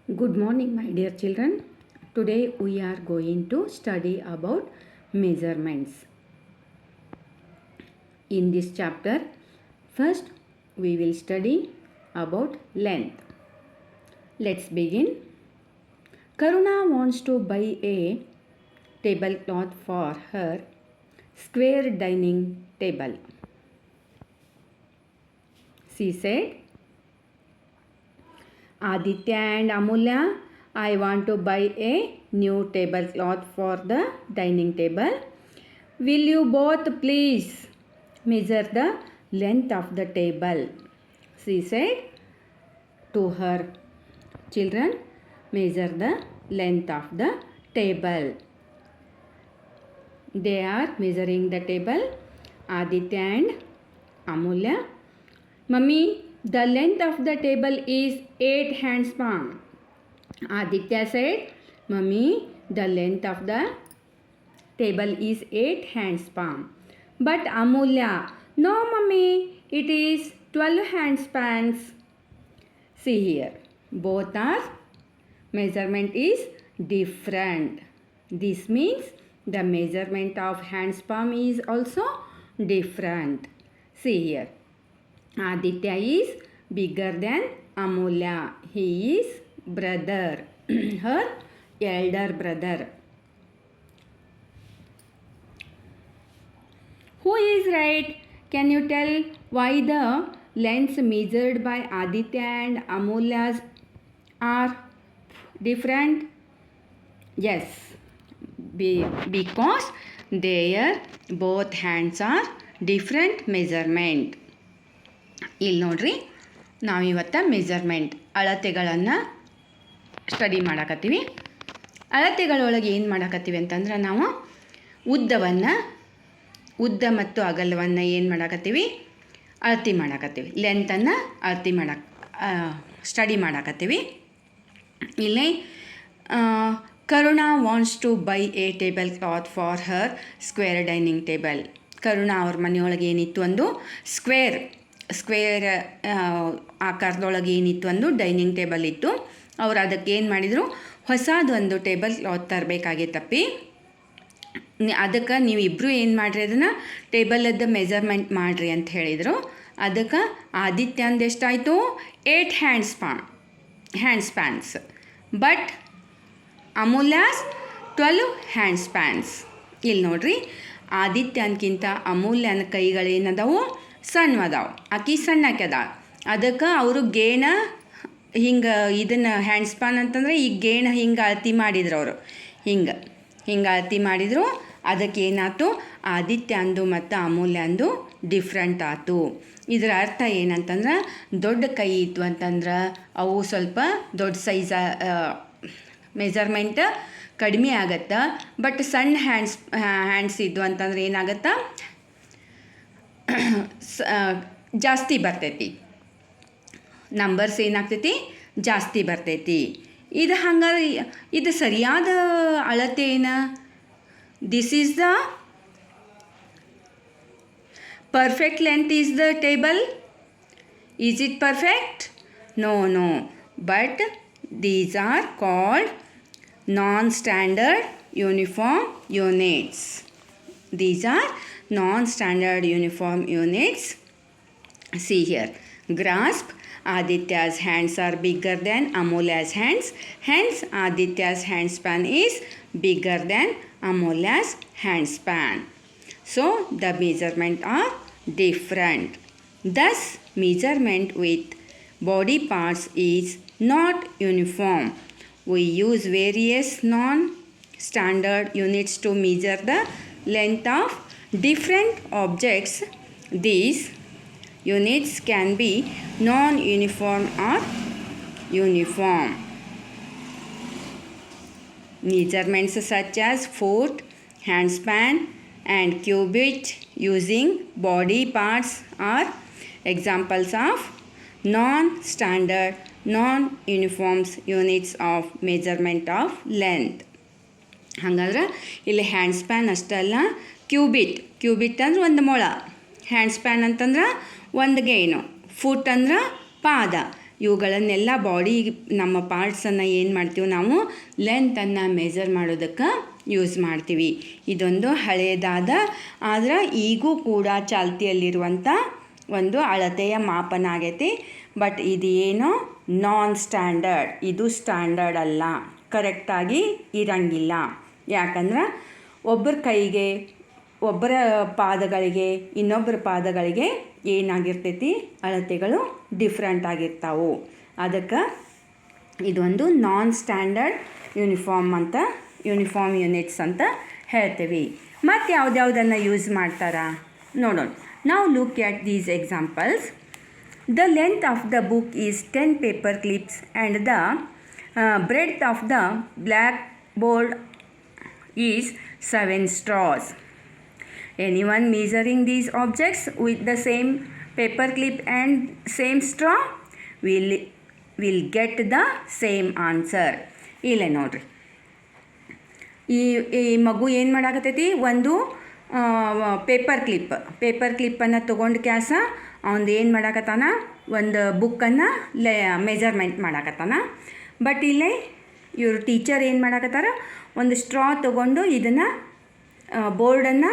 Good morning, my dear children. Today we are going to study about measurements. In this chapter, first we will study about length. Let's begin. Karuna wants to buy a tablecloth for her square dining table. She said, Aditya and Amulya, I want to buy a new tablecloth for the dining table. Will you both please measure the length of the table? She said to her children, measure the length of the table. They are measuring the table. Aditya and Amulya. Mummy, the length of the table is 8 handspan. Aditya said, Mummy, the length of the table is 8 handspans. But Amulya, no mummy, it is 12 handspans. See here, both are measurement is different. This means the measurement of handspan is also different. See here, Aditya is bigger than Amulya. He is brother, her elder brother. Who is right? Can you tell why the lengths measured by Aditya and Amulya's are different? Yes, because their both hands are different measurement. ಇಲ್ಲಿ ನೋಡ್ರಿ ನಾವಿವತ್ತು measurement ಅಳತೆಗಳನ್ನು study ಮಾಡಕತ್ತೀವಿ. ಅಳತೆಗಳೊಳಗೆ ಏನು ಮಾಡಕತ್ತೀವಿ ಅಂತಂದ್ರೆ ನಾವು ಉದ್ದ ಮತ್ತು ಅಗಲವನ್ನು ಏನು ಮಾಡಕತ್ತೀವಿ, ಅಳತೆ ಮಾಡಕತ್ತೀವಿ. ಲೆಂತನ್ನು ಅಳತೆ ಸ್ಟಡಿ ಮಾಡಕತ್ತೀವಿ. ಇಲ್ಲಿ Karuna wants to buy a table cloth for her square dining table. Karuna ಅವ್ರ ಮನೆಯೊಳಗೆ ಏನಿತ್ತು, ಒಂದು ಸ್ಕ್ವೇರ್ ಆಕಾರದೊಳಗೆ ಏನಿತ್ತು, ಒಂದು ಡೈನಿಂಗ್ ಟೇಬಲ್ ಇತ್ತು. ಅವ್ರು ಅದಕ್ಕೆ ಏನು ಮಾಡಿದರು, ಹೊಸದೊಂದು ಟೇಬಲ್ ಕ್ಲಾತ್ ತರಬೇಕಾಗಿತ್ತಪ್ಪಿ. ಅದಕ್ಕೆ ನೀವಿಬ್ಬರು ಏನು ಮಾಡಿರಿ, ಅದನ್ನು ಟೇಬಲದ್ದು ಮೆಜರ್ಮೆಂಟ್ ಮಾಡಿರಿ ಅಂತ ಹೇಳಿದರು. ಅದಕ್ಕೆ ಆದಿತ್ಯಂದು ಎಷ್ಟಾಯಿತು, 8 ಹ್ಯಾಂಡ್ಸ್ಪ್ಯಾನ್ಸ್. ಬಟ್ ಅಮೂಲ್ಯಾಸ್ 12 ಹ್ಯಾಂಡ್ಸ್ಪ್ಯಾನ್ಸ್. ಇಲ್ಲಿ ನೋಡ್ರಿ, ಆದಿತ್ಯನ್ಕಿಂತ ಅಮೂಲ್ಯನ ಕೈಗಳೇನದಾವು, ಸಣ್ಣವದಾವು. ಆಕಿ ಸಣ್ಣಕ್ಕೆದಾಳ. ಅದಕ್ಕೆ ಅವರು ಗೇಣ ಹಿಂಗೆ ಇದನ್ನು ಹ್ಯಾಂಡ್ಸ್ಪಾನ್ ಅಂತಂದರೆ ಈ ಗೇಣ ಹಿಂಗೆ ಅಳತೆ ಮಾಡಿದ್ರು. ಅವರು ಹಿಂಗೆ ಅಳತೆ ಮಾಡಿದರು. ಅದಕ್ಕೆ ಏನಾಯ್ತು, ಆದಿತ್ಯ ಅಂದು ಮತ್ತು ಅಮೂಲ್ಯ ಅಂದು ಡಿಫ್ರೆಂಟ್ ಆಯ್ತು. ಇದರ ಅರ್ಥ ಏನಂತಂದ್ರೆ, ದೊಡ್ಡ ಕೈ ಇತ್ತು ಅಂತಂದ್ರೆ ಅವು ಸ್ವಲ್ಪ ದೊಡ್ಡ ಸೈಜ್ ಮೆಜರ್ಮೆಂಟ್ ಕಡಿಮೆ ಆಗತ್ತೆ. ಬಟ್ ಸಣ್ಣ ಹ್ಯಾಂಡ್ಸ್ ಇದ್ದು ಅಂತಂದ್ರೆ ಏನಾಗತ್ತೆ, ಜಾಸ್ತಿ ಬರ್ತೈತಿ. ನಂಬರ್ಸ್ ಏನಾಗ್ತೈತಿ, ಜಾಸ್ತಿ ಬರ್ತೈತಿ. ಇದು ಹಂಗಾರೆ ಇದು ಸರಿಯಾದ ಅಳತೆ ಏನು? This is the perfect length is the table. Is it perfect? No. But these are called non-standard uniform units. These are non-standard uniform units. See here, grasp. Aditya's hands are bigger than Amulya's hands. Hence, Aditya's handspan is bigger than Amulya's handspan. So, the measurement are different. Thus, measurement with body parts is not uniform. We use various non-standard units to measure the length of different objects. These units can be non-uniform or uniform. Measurements such as foot, handspan, and cubit using body parts are examples of non-standard, non-uniform units of measurement of length. ಹಾಗಾದ್ರೆ ಇಲ್ಲಿ ಹ್ಯಾಂಡ್ಸ್ಪ್ಯಾನ್ ಅಷ್ಟಲ್ಲ, cubit ಅಂದ್ರೆ ಒಂದು ಮೊಳ, ಹ್ಯಾಂಡ್ಸ್ಪ್ಯಾನ್ ಅಂತಂದ್ರೆ ಒಂದು ಗೇಣು, foot ಅಂದ್ರೆ ಪಾದ. ಇವುಗಳನ್ನೆಲ್ಲ ಬಾಡಿ ನಮ್ಮ ಪಾರ್ಟ್ಸನ್ನು ಏನು ಮಾಡ್ತೀವಿ ನಾವು ಲೆಂತನ್ನು ಮೆಜರ್ ಮಾಡೋದಕ್ಕೆ ಯೂಸ್ ಮಾಡ್ತೀವಿ. ಇದೊಂದು ಹಳೆಯದಾದ ಆದರೆ ಈಗೂ ಕೂಡ ಚಾಲ್ತಿಯಲ್ಲಿರುವಂಥ ಒಂದು ಅಳತೆಯ ಮಾಪನ ಆಗೈತಿ. ಬಟ್ ಇದು ಏನು ನಾನ್ ಸ್ಟ್ಯಾಂಡರ್ಡ್, ಇದು ಸ್ಟ್ಯಾಂಡರ್ಡ್ ಅಲ್ಲ, ಕರೆಕ್ಟಾಗಿ ಇರಂಗಿಲ್ಲ. ಯಾಕಂದ್ರೆ ಒಬ್ಬರ ಕೈಗೆ, ಒಬ್ಬರ ಪಾದಗಳಿಗೆ, ಇನ್ನೊಬ್ಬರ ಪಾದಗಳಿಗೆ ಏನಾಗಿರ್ತೈತಿ ಅಳತೆಗಳು ಡಿಫ್ರೆಂಟ್ ಆಗಿರ್ತಾವೆ. ಅದಕ್ಕೆ ಇದೊಂದು ನಾನ್ ಸ್ಟ್ಯಾಂಡರ್ಡ್ ಯೂನಿಫಾರ್ಮ್ ಯೂನಿಟ್ಸ್ ಅಂತ ಹೇಳ್ತೀವಿ. ಮತ್ತು ಯಾವುದ್ಯಾವುದನ್ನು ಯೂಸ್ ಮಾಡ್ತಾರಾ ನೋಡೋಣ. ನಾವು look at these examples. The length of the book is 10 paper clips and the breadth of the blackboard is 7 straws. Anyone measuring these objects with the same paper clip and same straw will get the same answer. ಇಲ್ಲೇ ನೋಡ್ರಿ, ಈ ಮಗು ಏನು ಮಾಡಾಕತ್ತೈತಿ, ಒಂದು paper ಕ್ಲಿಪ್ಪನ್ನು ತೊಗೊಂಡು ಕ್ಯಾಸ ಅವನು ಏನು ಮಾಡಾಕತ್ತಾನ, ಒಂದು ಬುಕ್ಕನ್ನು ಮೆಜರ್ಮೆಂಟ್ ಮಾಡಾಕತ್ತಾನ. ಬಟ್ ಇಲ್ಲೇ ಇವ್ರ ಟೀಚರ್ ಏನು ಮಾಡಾಕತ್ತಾರ, ಒಂದು ಸ್ಟ್ರಾ ತೊಗೊಂಡು ಇದನ್ನು ಬೋರ್ಡನ್ನು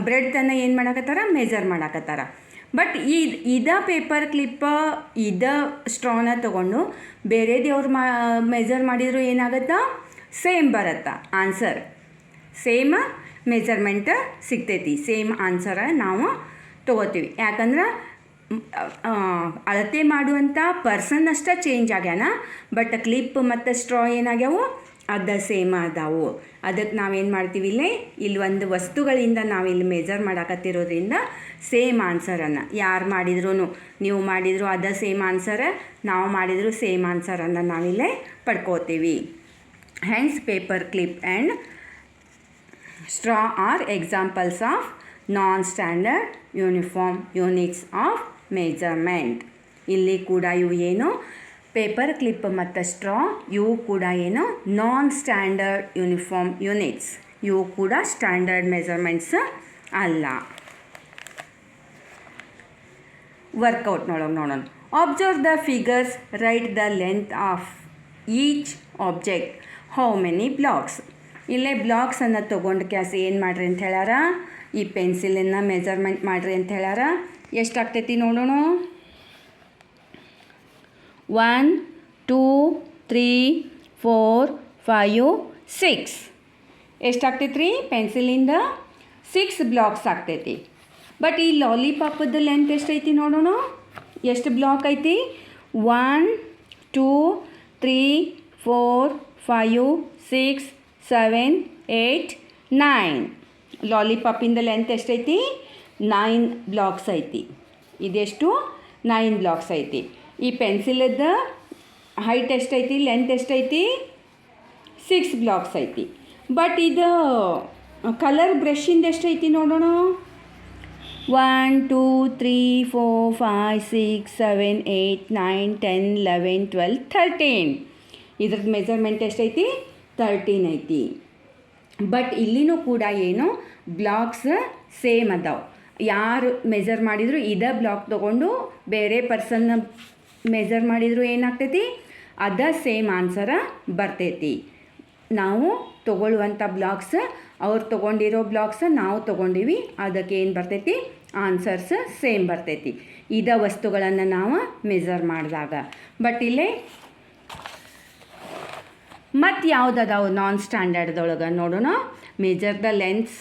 ಬ್ರೆಡ್ತನ್ನು ಏನು ಮಾಡಾಕತ್ತಾರ, ಮೆಜರ್ ಮಾಡಾಕತ್ತಾರ. ಬಟ್ ಇದ ಪೇಪರ್ ಕ್ಲಿಪ್ಪ ಇದ ಸ್ಟ್ರಾನ ತೊಗೊಂಡು ಬೇರೆದೇವ್ರು ಮೆಜರ್ ಮಾಡಿದ್ರು ಏನಾಗುತ್ತಾ, ಸೇಮ್ ಬರುತ್ತಾ ಆನ್ಸರ್, ಸೇಮ್ ಮೆಜರ್ಮೆಂಟ್ ಸಿಗ್ತೈತಿ, ಸೇಮ್ ಆನ್ಸರ ನಾವು ತೊಗೋತೀವಿ. ಯಾಕಂದ್ರೆ ಅಳತೆ ಮಾಡುವಂಥ ಪರ್ಸನ್ ಅಷ್ಟೇ ಚೇಂಜ್ ಆಗ್ಯಾನ, ಬಟ್ ಕ್ಲಿಪ್ ಮತ್ತು ಸ್ಟ್ರಾ ಏನಾಗ್ಯಾವು ಅದು ಸೇಮ್ ಅದಾವು. ಅದಕ್ಕೆ ನಾವೇನು ಮಾಡ್ತೀವಿ, ಇಲ್ಲಿ ಒಂದು ವಸ್ತುಗಳಿಂದ ನಾವಿಲ್ಲಿ ಮೆಜರ್ ಮಾಡಾಕತ್ತಿರೋದ್ರಿಂದ ಸೇಮ್ ಆನ್ಸರನ್ನು ಯಾರು ಮಾಡಿದ್ರು, ನೀವು ಮಾಡಿದ್ರು ಅದ ಸೇಮ್ ಆನ್ಸರ, ನಾವು ಮಾಡಿದ್ರು ಸೇಮ್ ಆನ್ಸರನ್ನು ನಾವಿಲ್ಲೇ ಪಡ್ಕೋತೀವಿ. Hence paper clip and straw are examples of non standard uniform units of measurement. ಇಲ್ಲಿ ಕೂಡ ಇವು ಏನು ಪೇಪರ್ ಕ್ಲಿಪ್ ಮತ್ತು ಸ್ಟ್ರಾ, ಇವು ಕೂಡ ಏನು ನಾನ್ ಸ್ಟ್ಯಾಂಡರ್ಡ್ ಯೂನಿಫಾರ್ಮ್ ಯೂನಿಟ್ಸ್, ಇವು ಕೂಡ ಸ್ಟ್ಯಾಂಡರ್ಡ್ ಮೆಜರ್ಮೆಂಟ್ಸ್ ಅಲ್ಲ. ವರ್ಕೌಟ್ ನೋಡೋಣ. Observe the figures, right the length of each object, how many blocks. ಇಲ್ಲೇ ಬ್ಲಾಕ್ಸನ್ನು ತೊಗೊಂಡು ಕ್ಯಾಸ್ ಏನು ಮಾಡಿರಿ ಅಂತ ಹೇಳ್ಯಾರ, ಈ ಪೆನ್ಸಿಲನ್ನು ಮೆಜರ್ಮೆಂಟ್ ಮಾಡಿರಿ ಅಂತ ಹೇಳ್ಯಾರ. ಎಷ್ಟಾಗ್ತೈತಿ ನೋಡೋಣ. 1 2 3 4 5 6 ಎಷ್ಟಾಗ್ತೈತಿ ರೀ, ಪೆನ್ಸಿಲಿಂದ 6 ಬ್ಲಾಕ್ಸ್ ಆಗ್ತೈತಿ. ಬಟ್ ಈ ಲಾಲಿಪಾಪದ ಲೆಂತ್ ಎಷ್ಟೈತಿ ನೋಡೋಣ, ಎಷ್ಟು ಬ್ಲಾಕ್ ಐತಿ, 1 2 3 4 5 6 7 8 9. ಲಾಲಿಪಾಪಿಂದ ಲೆಂತ್ ಎಷ್ಟೈತಿ, 9 ಬ್ಲಾಕ್ಸ್ ಐತಿ. ಇದೆಷ್ಟು, 9 ಬ್ಲಾಕ್ಸ್ ಐತಿ. ಈ ಪೆನ್ಸಿಲದ ಹೈಟ್ ಎಷ್ಟೈತಿ, ಲೆಂತ್ ಎಷ್ಟೈತಿ, 6 ಬ್ಲಾಕ್ಸ್ ಐತಿ. ಬಟ್ ಇದು ಕಲರ್ ಬ್ರಷಿಂದ ಎಷ್ಟೈತಿ ನೋಡೋಣ, 1 2 3 4 5 6 7 8 9 10 11 12 13. ಇದ್ರದ್ದು ಮೆಜರ್ಮೆಂಟ್ ಎಷ್ಟೈತಿ, 13 ಐತಿ. ಬಟ್ ಇಲ್ಲಿನೂ ಕೂಡ ಏನು ಬ್ಲಾಕ್ಸ್ ಸೇಮ್ ಅದಾವೆ. ಯಾರು ಮೆಜರ್ ಮಾಡಿದ್ರು ಇದೇ ಬ್ಲಾಕ್ ತೊಗೊಂಡು ಬೇರೆ ಪರ್ಸನ್ ಮೆಜರ್ ಮಾಡಿದ್ರು ಏನಾಗ್ತೈತಿ, ಅದ ಸೇಮ್ ಆನ್ಸರ ಬರ್ತೈತಿ. ನಾವು ತೊಗೊಳ್ಳುವಂಥ ಬ್ಲಾಕ್ಸ್, ಅವ್ರು ತೊಗೊಂಡಿರೋ ಬ್ಲಾಕ್ಸ್ ನಾವು ತೊಗೊಂಡಿವಿ, ಅದಕ್ಕೆ ಏನು ಬರ್ತೈತಿ, ಆನ್ಸರ್ಸ್ ಸೇಮ್ ಬರ್ತೈತಿ ಇದೇ ವಸ್ತುಗಳನ್ನು ನಾವು ಮೆಜರ್ ಮಾಡಿದಾಗ. ಬಟ್ ಇಲ್ಲೇ ಮತ್ತು ಯಾವುದದಾವು ನಾನ್ ಸ್ಟ್ಯಾಂಡರ್ಡ್ದೊಳಗೆ ನೋಡೋಣ. Measure the lengths,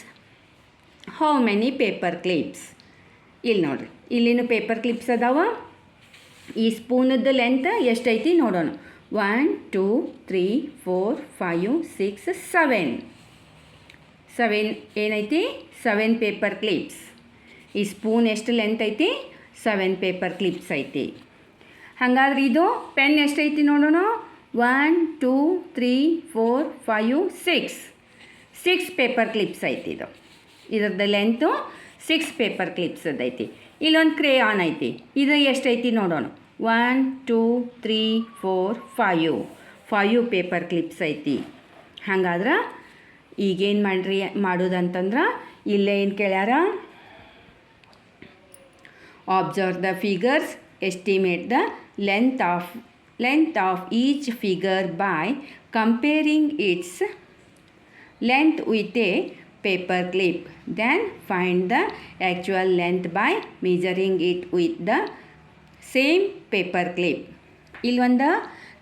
how many paper clips. ಇಲ್ಲಿ ನೋಡಿರಿ, ಇಲ್ಲಿನೂ ಪೇಪರ್ ಕ್ಲಿಪ್ಸ್ ಅದಾವ. ಈ ಸ್ಪೂನದ್ದು ಲೆಂತ್ ಎಷ್ಟೈತಿ ನೋಡೋಣ, 1 2 3 4 5 6 7 ಏನೈತಿ, 7 ಪೇಪರ್ ಕ್ಲಿಪ್ಸ್. ಈ ಸ್ಪೂನ್ ಎಷ್ಟು ಲೆಂತ್ ಐತಿ, 7 ಪೇಪರ್ ಕ್ಲಿಪ್ಸ್ ಐತಿ. ಹಾಗಾದ್ರೆ ಇದು ಪೆನ್ ಎಷ್ಟೈತಿ ನೋಡೋಣ, 1 2 3 4 5 6 ಪೇಪರ್ ಕ್ಲಿಪ್ಸ್ ಐತಿ. ಇದ್ರದ್ದು ಲೆಂತು 6 ಪೇಪರ್ ಕ್ಲಿಪ್ಸ್ ಅದೈತಿ. ಇಲ್ಲೊಂದು ಕ್ರೇಯಾನ್ ಐತಿ, ಇದು ಎಷ್ಟೈತಿ ನೋಡೋಣ, 1 2 3 4 5 ಪೇಪರ್ ಕ್ಲಿಪ್ಸ್ ಐತಿ. ಹಾಗಾದ್ರೆ ಈಗೇನು ಮಾಡೋದಂತಂದ್ರೆ ಇಲ್ಲೇ ಏನು ಕೇಳ್ಯಾರ, observe the figures, estimate the length of each figure by comparing its length with a paper clip. Then find the actual length by measuring it with the same paper clip. ಇಲ್ಲಿ ಒಂದು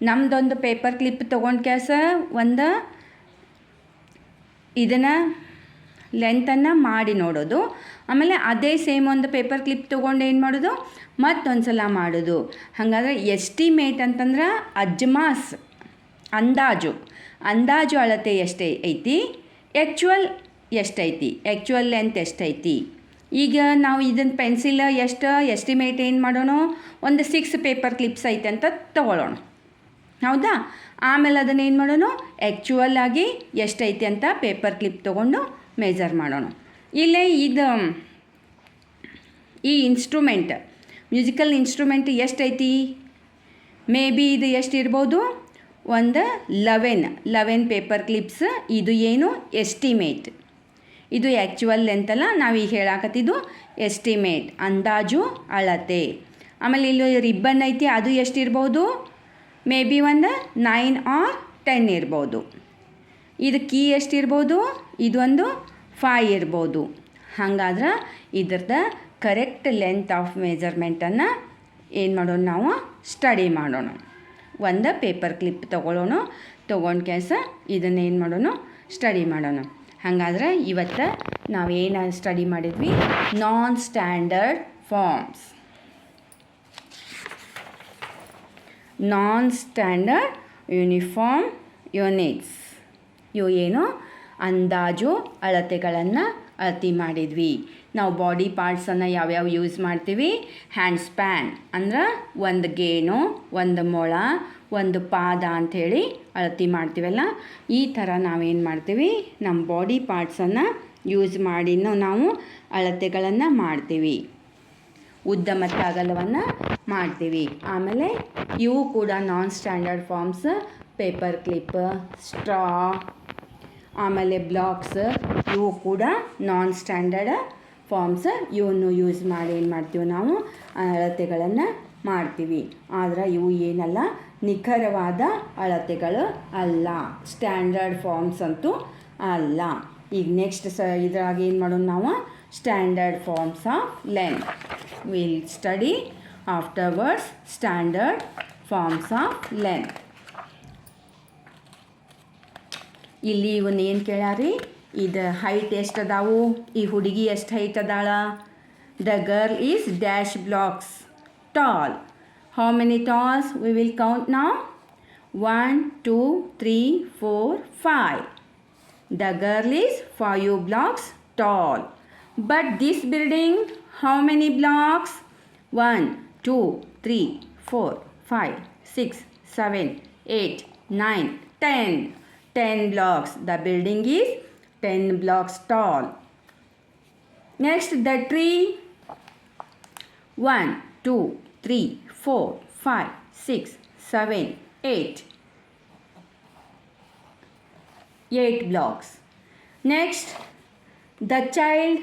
ನಮ್ಮದೊಂದು ಪೇಪರ್ ಕ್ಲಿಪ್ ತೊಗೊಂಡು ಒಂದು ಇದನ್ನು ಲೆಂತನ್ನು ಮಾಡಿ ನೋಡೋದು. ಆಮೇಲೆ ಅದೇ ಸೇಮ್ ಒಂದು ಪೇಪರ್ ಕ್ಲಿಪ್ ತೊಗೊಂಡು ಏನು ಮಾಡೋದು, ಮತ್ತೊಂದು ಸಲ ಮಾಡೋದು. ಹಾಗಾದ್ರೆ ಎಸ್ಟಿಮೇಟ್ ಅಂತಂದ್ರೆ ಅಜ್ಮಾಸ್, ಅಂದಾಜು ಅಳತೆ ಎಷ್ಟು ಐತಿ, ಆ್ಯಕ್ಚುವಲ್ ಎಷ್ಟೈತಿ, ಆ್ಯಕ್ಚುವಲ್ ಲೆಂತ್ ಎಷ್ಟೈತಿ. ಈಗ ನಾವು ಇದನ್ನು ಪೆನ್ಸಿಲ್ ಎಸ್ಟಿಮೇಟ್ ಏನು ಮಾಡೋಣ, ಒಂದು 6 ಪೇಪರ್ ಕ್ಲಿಪ್ಸ್ ಐತೆ ಅಂತ ತೊಗೊಳ್ಳೋಣ, ಹೌದಾ. ಆಮೇಲೆ ಅದನ್ನು ಏನು ಮಾಡೋಣ, ಆ್ಯಕ್ಚುವಲ್ ಆಗಿ ಎಷ್ಟೈತಿ ಅಂತ ಪೇಪರ್ ಕ್ಲಿಪ್ ತೊಗೊಂಡು ಮೆಜರ್ ಮಾಡೋಣ. ಇಲ್ಲೇ ಈ ಇನ್ಸ್ಟ್ರೂಮೆಂಟ್, ಮ್ಯೂಸಿಕಲ್ ಇನ್ಸ್ಟ್ರೂಮೆಂಟ್ ಎಷ್ಟೈತಿ, ಮೇ ಬಿ ಇದು ಎಷ್ಟು ಇರ್ಬೋದು, ಒಂದು 11 ಪೇಪರ್ ಕ್ಲಿಪ್ಸ್. ಇದು ಏನು ಎಸ್ಟಿಮೇಟ್, ಇದು ಆ್ಯಕ್ಚುವಲ್ ಲೆಂತಲ್ಲ, ನಾವೀಗ ಹೇಳಾಕತ್ತಿದ್ದು ಎಸ್ಟಿಮೇಟ್, ಅಂದಾಜು ಅಳತೆ. ಆಮೇಲೆ ಇಲ್ಲಿ ರಿಬ್ಬನ್ ಐತಿ, ಅದು ಎಷ್ಟಿರ್ಬೋದು, ಮೇ ಬಿ ಒಂದು 9 or 10 ಇರ್ಬೋದು. ಇದು ಕೀ ಎಷ್ಟಿರ್ಬೋದು, ಇದೊಂದು 5 ಇರ್ಬೋದು. ಹಾಗಾದ್ರೆ ಇದ್ರದ್ದು ಕರೆಕ್ಟ್ ಲೆಂತ್ ಆಫ್ ಮೆಜರ್ಮೆಂಟನ್ನು ಏನು ಮಾಡೋಣ, ನಾವು ಸ್ಟಡಿ ಮಾಡೋಣ. ಒಂದು ಪೇಪರ್ ಕ್ಲಿಪ್ ತೊಗೊಂಡು ಇದನ್ನೇನು ಮಾಡೋಣ, ಸ್ಟಡಿ ಮಾಡೋಣ. ಹಾಗಾದ್ರೆ ಇವತ್ತು ನಾವೇನು ಸ್ಟಡಿ ಮಾಡಿದ್ವಿ, ನಾನ್ ಸ್ಟ್ಯಾಂಡರ್ಡ್ ಫಾರ್ಮ್ಸ್, ನಾನ್ ಸ್ಟ್ಯಾಂಡರ್ಡ್ ಯೂನಿಫಾರ್ಮ್ ಯೂನಿಟ್ಸ್. ಇವು ಏನು ಅಂದಾಜು ಅಳತೆಗಳನ್ನು ಅಳತೆ ಮಾಡಿದ್ವಿ. ನಾವು ಬಾಡಿ ಪಾರ್ಟ್ಸನ್ನು ಯಾವ್ಯಾವ ಯೂಸ್ ಮಾಡ್ತೀವಿ, ಹ್ಯಾಂಡ್ ಸ್ಪ್ಯಾನ್ ಅಂದ್ರೆ ಒಂದು ಗೇಣು, ಒಂದು ಮೊಳ, ಒಂದು ಪಾದ ಅಂಥೇಳಿ ಅಳತೆ ಮಾಡ್ತೀವಲ್ಲ, ಈ ಥರ ನಾವೇನು ಮಾಡ್ತೀವಿ, ನಮ್ಮ ಬಾಡಿ ಪಾರ್ಟ್ಸನ್ನು ಯೂಸ್ ಮಾಡಿನೂ ನಾವು ಅಳತೆಗಳನ್ನು ಮಾಡ್ತೀವಿ, ಉದ್ದ ಮತ್ತು ಅಗಲವನ್ನು ಮಾಡ್ತೀವಿ. ಆಮೇಲೆ ಇವು ಕೂಡ non standard forms, paper clip, straw, ಆಮೇಲೆ ಬ್ಲಾಕ್ಸ್, ಇವು ಕೂಡ ನಾನ್ ಸ್ಟ್ಯಾಂಡರ್ಡ್ ಫಾರ್ಮ್ಸ್. ಇವನ್ನು ಯೂಸ್ ಮಾಡಿ ಏನು ಮಾಡ್ತೀವಿ, ನಾವು ಅಳತೆಗಳನ್ನು ಮಾಡ್ತೀವಿ. ಆದರೆ ಇವು ಏನಲ್ಲ, ನಿಖರವಾದ ಅಳತೆಗಳು ಅಲ್ಲ, ಸ್ಟ್ಯಾಂಡರ್ಡ್ ಫಾರ್ಮ್ಸ್ ಅಂತೂ ಅಲ್ಲ. ಈಗ ನೆಕ್ಸ್ಟ್ ಇದ್ರಾಗ ಏನು ಮಾಡೋಣ, ನಾವು standard forms of length will study afterwards. Standard forms of length. ಇಲ್ಲಿ ಇವನ್ನ ಏನು ಕೇಳ್ಯಾರಿ, ಇದು ಹೈಟ್ ಎಷ್ಟು ಅದಾವು, ಈ ಹುಡುಗಿ ಎಷ್ಟು ಹೈಟ್ ಅದಾಳ, the girl is dash blocks tall. How many talls, we will count ನಾವು, 1 2 3 4 5. The girl is 5 blocks tall. But this building, how many blocks, 1 2 3 4 5 6 7 8 9 10. 10 blocks. The building is 10 blocks tall. Next, the tree, 1 2 3 4 5 6 7 8. 8 blocks. Next, the child,